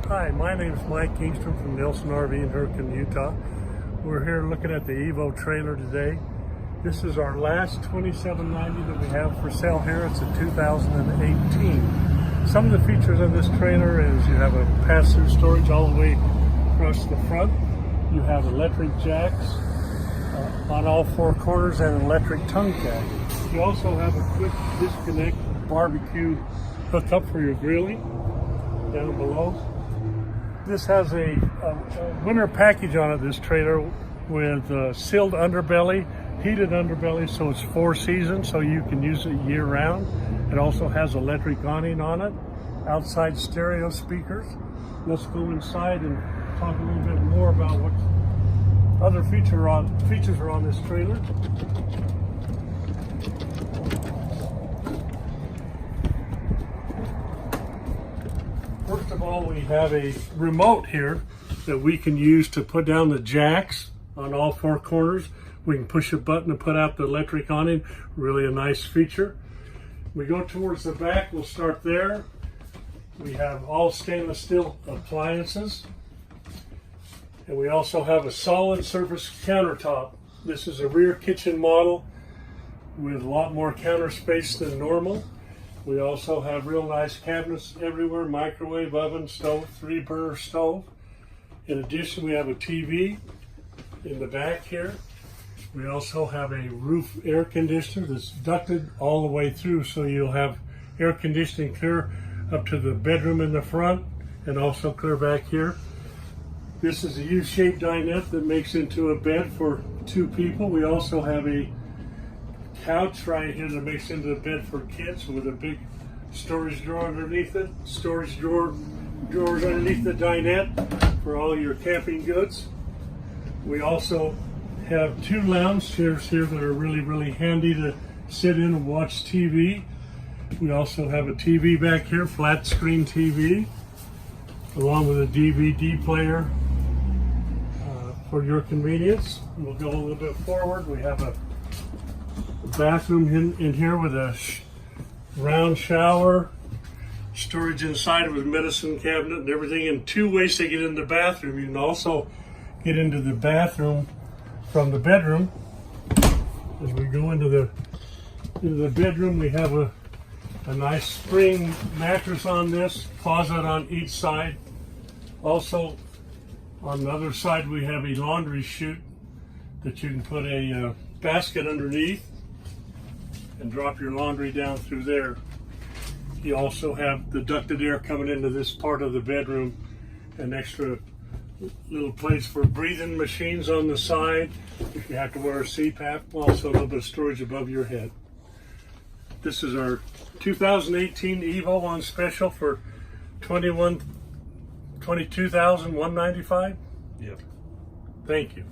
Hi, my name is Mike Kingstrom from Nelson RV in Hurricane, Utah. We're here looking at the Evo trailer today. This is our last 2790 that we have for sale here. It's a 2018. Some of the features of this trailer is you have a pass-through storage all the way across the front. You have electric jacks on all four corners and an electric tongue jack. You also have a quick disconnect barbecue hookup for your grilling down below. This has a winter package on it, this trailer, with sealed underbelly, heated underbelly, so it's 4 seasons, so you can use it year round. It also has electric awning on it, outside stereo speakers. Let's go inside and talk a little bit more about what other features are on this trailer. First of all, we have a remote here that we can use to put down the jacks on all four corners. We can push a button to put out the electric awning. Really a nice feature. We go towards the back, we'll start there. We have all stainless steel appliances. And we also have a solid surface countertop. This is a rear kitchen model with a lot more counter space than normal. We also have real nice cabinets everywhere, microwave, oven, stove, 3-burner stove. In addition, we have a TV in the back here. We also have a roof air conditioner that's ducted all the way through, so you'll have air conditioning clear up to the bedroom in the front and also clear back here. This is a U-shaped dinette that makes into a bed for 2 people. We also have a couch right here that makes into a bed for kids with a big storage drawer underneath it. Storage drawers underneath the dinette for all your camping goods. We also have 2 lounge chairs here that are really handy to sit in and watch TV. We also have a TV back here, flat screen TV, along with a DVD player for your convenience. We'll go a little bit forward. We have a bathroom in here with a round shower, storage inside with a medicine cabinet and everything, and 2 ways to get in the bathroom. You can also get into the bathroom from the bedroom. As we go into the bedroom, we have a nice spring mattress on this, closet on each side. Also on the other side we have a laundry chute that you can put a basket underneath and drop your laundry down through there. You also have the ducted air coming into this part of the bedroom, an extra little place for breathing machines on the side if you have to wear a CPAP, also a little bit of storage above your head. This is our 2018 Evo on special for $22,195. Yep. Thank you.